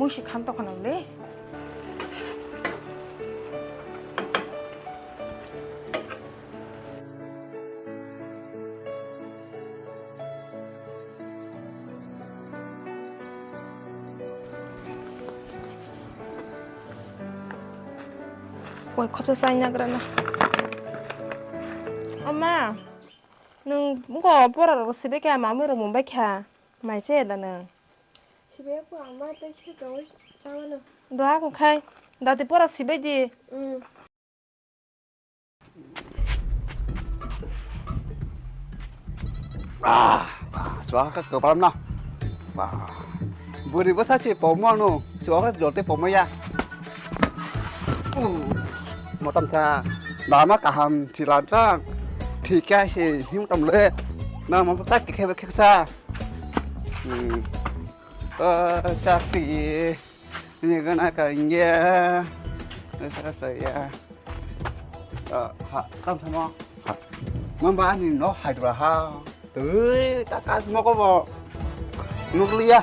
무시 감독하는데. 왜 갑자기 쌓이냐 그러나. 엄마, 능 뭐가 뭐라고 새벽에 마음으로 못 밝혀. 말지 나는. 집에 뭐 아마 택시 병을 장하는. 너 하고 khai, 나도 뭐라 새벽이. 응. Xóa các cờ bóng nào vừa đi vớt sát chỉ bóng mà nó xóa các đồ tế bóng mới ya một tầm xa đó mà cả hàm chỉ làm cho thì cái gì hiếm tầm lệ nó mà tách cái khe xa chắc thì như cái này cái nghe phải tầm sao mà ba thì nó hay rồi ha tới ta cá nó có vào nó lia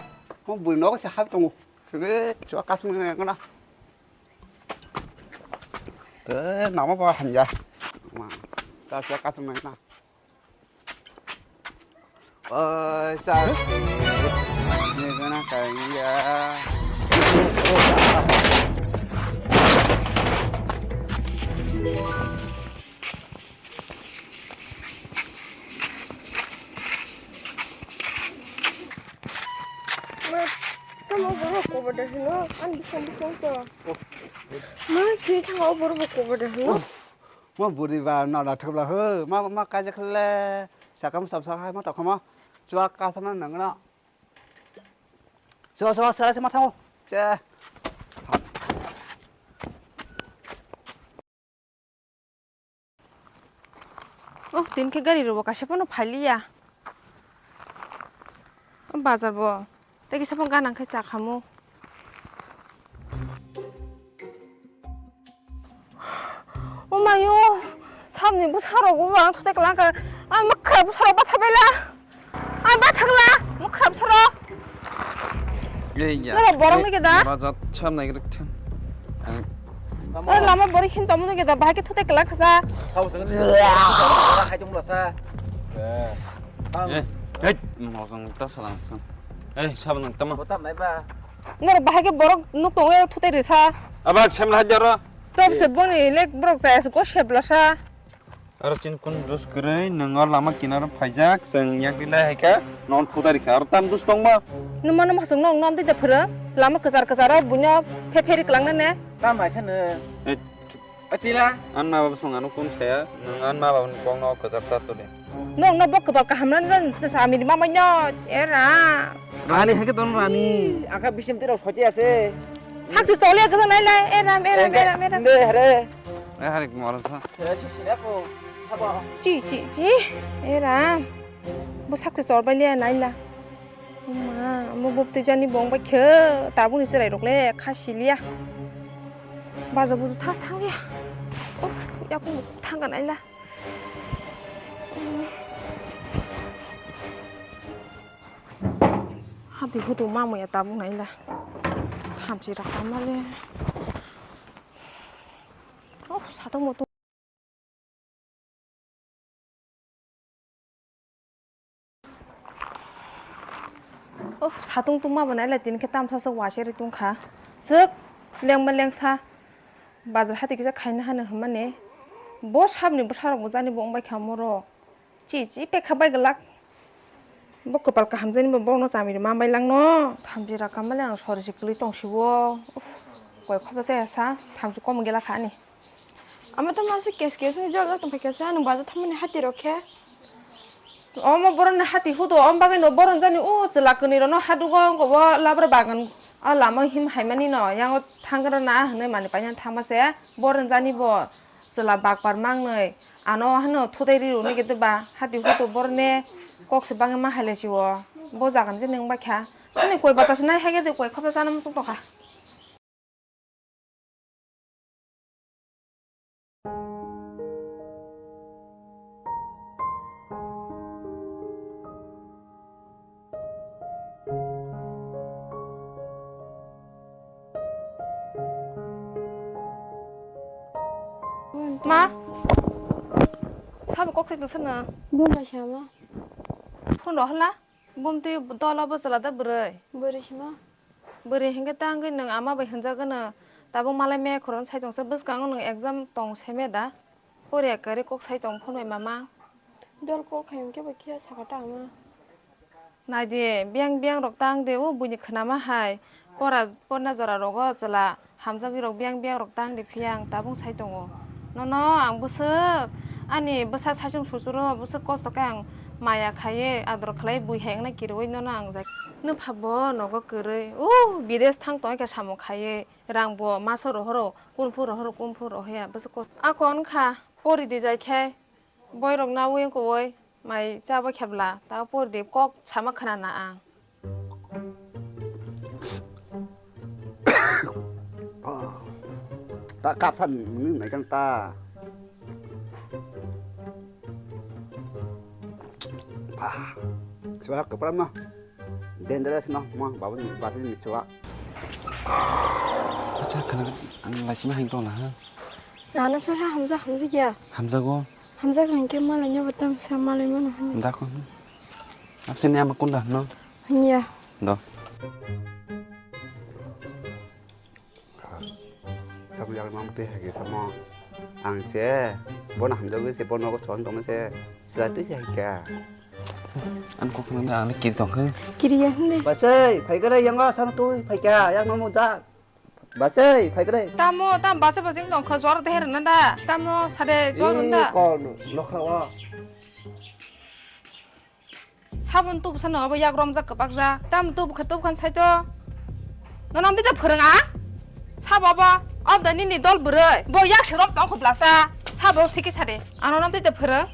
nó bùi nó sẽ hấp trong cái chỗ cá xuống này con nào tới nó mới vào hành ra mà ta sẽ cá xuống này nào sao thì như cái này cái Kamu baru cover dah no, an bisa tu. Mak kiri kamu baru cover dah no. mà bùi đi vào nào là thực là hơ mà cái chắc là sẽ cắm sập sập hai mà tao không á cho cá xong nó nặng nó cho sẽ mà thâu sẽ दिन के गाड़ी रोबो काशेपनो फालिया बाजार बो तेगी सापन गानां खै चाखामु ओमायो सामनिबो सारावबो बां थदेकलांका आ मखराबो साराव बाथाबायला आ बाथागला मखराब साराव नरा बरं निगेदा राजात छाम नागिरथों लामा बरं हिनतामु निगेदा बाहागे थदेकला खासा hai chung là xa मोजां तारसालांसं साबोन नोंथां có tầm này ba नरा बाहागे बरं नतंगे थदेरिसा abak semla hajar तबसे बनि लेक ब्रक जायासो गसेबलासा आरो चिन कुन दुस गरै नोंङर लामा किनार फाइजाक जों याकदिला हायका नन थुदारिखा आरो ताम दुस दंबा नोमा नोमा जों नं नम दैदा फोरो लामा गजार गजाराव बुnya फेफेरि कलांनो ने tam hải sân Atila an ma bab songan kun saya nang an ma bab kong no ko zakta to de नों न बक बक हमरन जन सामिनि मामायनो era rani haike ton rani angka bisim tiro soje ase साक्सि चले गजन नायलाय एराम एराम एराम एराम ne hare harik morasa si si aku apa ची ची ची एराम बो साक्सि चलबायले नायला मा मो बप्ति जानि बंबाय खे ताबुनि सिराय रकले खासिलिया बाजा बुजु थास थांलिया उफ याकु थांगा नायला हादि होदो मामया ताबु नायला थामजिरा खालामनाले सादों मथ' सादों तो माबानायलाय दिनखे तामसासो वासेरि दंखा जोग लेंबा लेंसा बाजार हाथिखिजा खायनो हानो माने ब साबनिबो सारावबो जानिबो अंबाय खामर ची ची पेखा बायगलाक ब कपाल गाहाम जानिबो बावनो जामिरि माबायलां न थामजिरा खालामबालाय आं सरजि गोलै दंसिबो गय खबा जायासा थामजि कम गेला खानि Ama tuh masih kes-kes nih jual tuh pakai sana baca temen hati roke. Oma boron hati hudo om bagai no boron jani celakuni rono hadu go go labra bagan lama him haimani no yang tanggara na hne mani panyan thamase boron jani bo cela bakbar mangnoi ano hano thudai ru ne gitu ba hati hudo borne kok se bange ma hale siwo bo jagan je neng ba kha ani koi batas nai hage de koi khapa sanam tuk toka 마 사보 꼭새도 쓰나 봄바샤마 폰 넣을라 봄띠 떨어버슬라다 버려 버리시마 버리 행게 땅게 능 아마 바 현자가는 따봉 말레메 그런 사이동서 버스강은 능 exam 동 세메다 버리 거리 꼭 사이동 폰에 마마 돌고 가용게 바키야 사가다마 나디 비앙비앙 록땅데우 부니 크나마 하이 뻔나 저라 로고 저라 함자기록 비앙비앙 록땅데 피앙 따봉 사이동오 너너 안 부스 아니 부사 사중 수수로 부스 코스토강 마야 카예 아드로 클레이 부이 행나 기르고 너너 앙자 너 파보 너거 그래 오 비데스 탕동에 사모 카예 랑보 마서로 허로 꾼푸로 해야 부스 코 아콘 카 포리 디자이케 보이록 나우잉 고이 마이 짜바 캡라 다 포리 꼭 차마카나 앙 ta cắt sẵn như này căng ta suara ke pram no dangerous no mo bawa ni bahasa ni suara 아차 그나 안 라시마 행동 나 나는 소야 함자기야 함자고 함자 가용게 말이냐 버tam 사말이면 ndaku absen em con đàn nó 아니야 đó sao bây giờ mong tê hay cái sao mo ăn xe bữa nào giờ cái xe bữa nào có chọn trong xe là tưới xe cả ăn có cái nào nó kín tổng hơn 길이야 근데 bà ơi phải cái đây yang có sao tôi phải cả yang nó một ra bà ơi phải cái đây 따모 땀 마셔 버진 동 커저르 대르는다 따모 사대 좋아는다 còn nó khó 사분 또 부산 어버 야그럼자 급박자 땀 또 부카 칸 사이도 너 남들 버릉아 사봐봐 업다 니니 돌 버려 뭐 약스럽 똥 흡라사 사버 티키 사대 안 남들 버려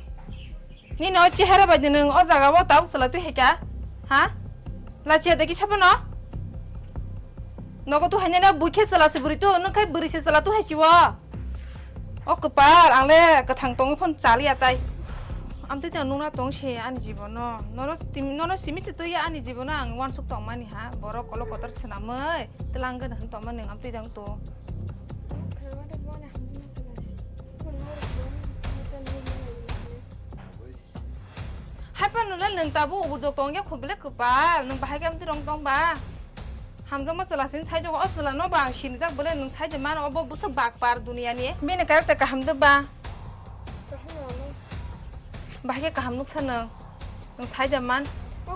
니는 어찌 해라 바지는 어자가 왔다 없을라 또 해가 하 라치야 되기 차버너 너가 또 하냐나 부캐슬라스 부리 또 너가 부리세슬라 또 해지와 급발 안래 그 당똥이 폰 자리야 따이 아무튼 누나 동시 아니 집어너 너는 시미스 또야 아니 집어너 안 완숙 동만이 하 뭐라 걸로 거들 쓰나매 들랑근 한 동만 능 아무튼 또 할뻔은 능 따부 우적 동게 코블레 급발 능 바하게 아무튼 롱동바 함정 마슬라신 사이저고 어슬라 너방 신작 볼에 능 사이저만 어버 부서 박발 두니야니 미네 가르타 함드바 bahaya kaham nuk sana nang sai jaman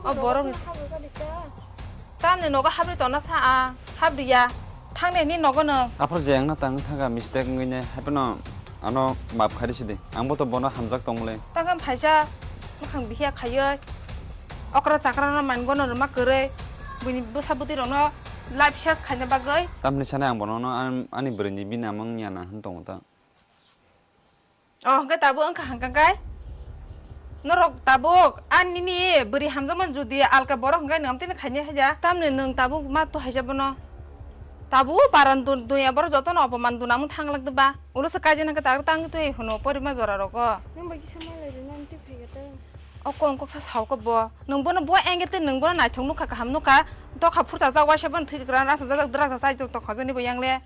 borong tam ne noga habri tona sa habri ya thang ne ni noga nang 앞으로 쟁 나 땅 타가 미스테이크 그냥 해보나 아노 밥 가리시디 아무것도 보나 함작 동래 tăng paisa khang bihia khayo okra chakrana man gono ma kere buni busabuti rono life shas khanya bagai 땀리 차네 안 보노 아니 버니 비나 먹냐나 한 동다 cái tabu ang khang kai norok tabuk an ni beri hamzaman judi alka borok ngai ngam tin khanya haja tamne nung tabuk ma to haja bono tabu paran dunia bor joto no apaman dunam thanglak deba ulo sakaje na ka tang to hono porima jora roko nang bagi samalai nan ti phegata okon kok sa saw ko bo nung bono bo engete nung bono nai thong nuka ka ham nuka to kha phurta jawa shaban thi gran asa jajak drak sa to khajani bo yangle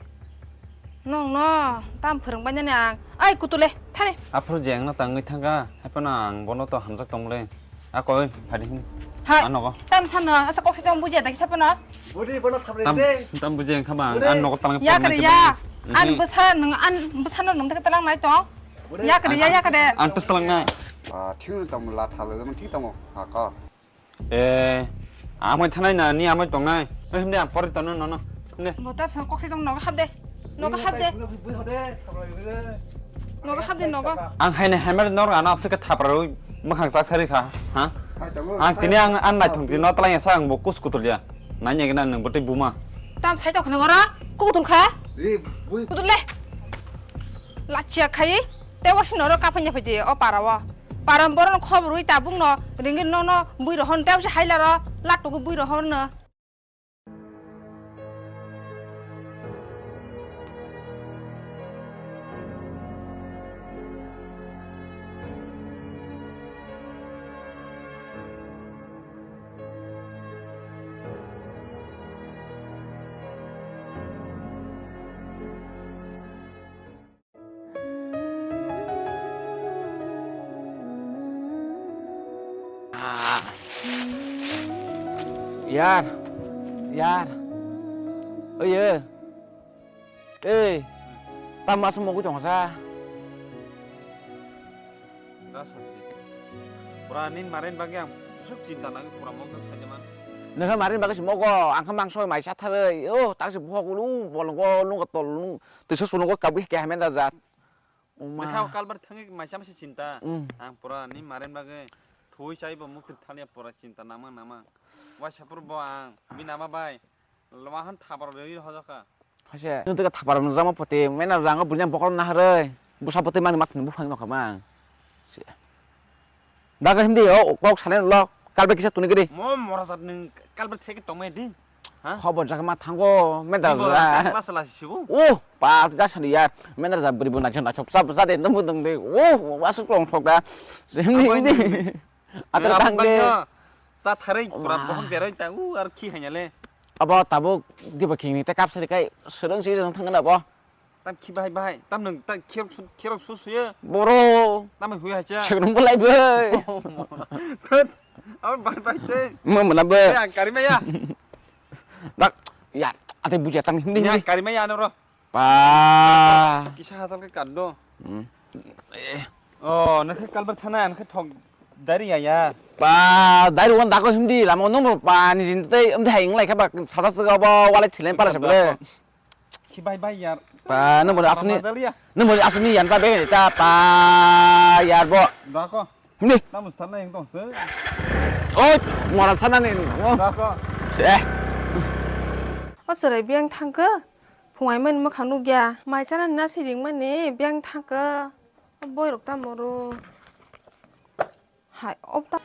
nong no tam phurang banya na ai kutule thane 앞으로 쟁 나 땅 타가 해보나 안 보노 또 함작 동래 아꼬 파리 hai 안 먹어 tam sana asa kok sa jong buje da siapa na bữa đi bữa nào thắp lên 땀 부쟁 가만 안 먹어 땅 ya kare ya an besar nang tak telang nai to ya kare 안 뜻랑나 thiếu tầm là thà là mình thiếu tầm à có 에 아무 타나이나 니 아무 동나이 근데 안 버리 떠는 너는 근데 mo tap sa kok sa jong noga habde noga habde noga 안 하이네 해mer 너를 안 앞서가 타버로 뭐 항상 살이가 하 안 그냥 안 나이 통기 너 땅에 상 먹고 스쿠들이야 난 얘기는 능 버티 부마 tam sai to khna ngora ko tul kha đi vui ko tul le la chia khai te wa shin ro ka phanya phji o parawa param boron khob rui tabung no ringin no bui ro hon te sa haila ro la to ko bui ro hon na Yar, yar. Oh iya. Tama semua gue jangan sa. Puranin marin bagi yang busuk cinta nang pura mau kan saja man. Nengah marin bagus semua kok. Angkat mangso mai sat hari. Oh, tak sih buah lu, bolong lu ketol lu. Terus sunuh gue kabih kayak men dazat. Mereka kalbar tangi macam masih cinta. Ang puranin marin bagi. Tuh saya bemukti tanya pura cinta nama. Wah siapur boang. Bi nama bay. Lemahan tabar dari hojaka. Hasil. Itu kan tabar menjama putih. Mana zangga punya pokok nahre. Busa putih mana mat nunggu fang nok mang. Daga hindi oh kok salen lo kalbe kisah tuni gede. Mau merasa neng kalbar teki tomai ding. Khabar jaga mat tanggo mendar za. Kelas lah sibu. Pak kita sendiri mendar za beribu najon acop sab sa den temu teng de. Masuk long thok da. Hindi. Atar tang de. Saat hari kurang bohong biarin tang arki hanya le. Apa tabuk di baking ni tekap sedikit sedang sih sedang tangan apa? Tam ki bahai. Tam neng tam kirok susu ya. Boro. Tam hui aja. Sebelum mulai boy. Tut. Apa bahai teh? Mana boy? Ya karima ya. Dak ya ada bujatan hindi Ya ni. karima ya noro. Pa. Kisah asal ke kando. Oh, nak kalbar thana nak thong dari ya. Pa dari wan dako hindi lama nomor pa ni jinte hay nglai ka ba sada saga ba wala thilen para seble. Ki bahai ya. Pa nomor asni yan pa be ta pa ya bo. Dako. Hindi. Tam sana yang tong se. Oh, moral sana ni. Dako. Serai biang tangke. Pungai men mak hanu gya. Mai chana nasi ring mane biang tangke. Boy rok ta moru. Hai op ta.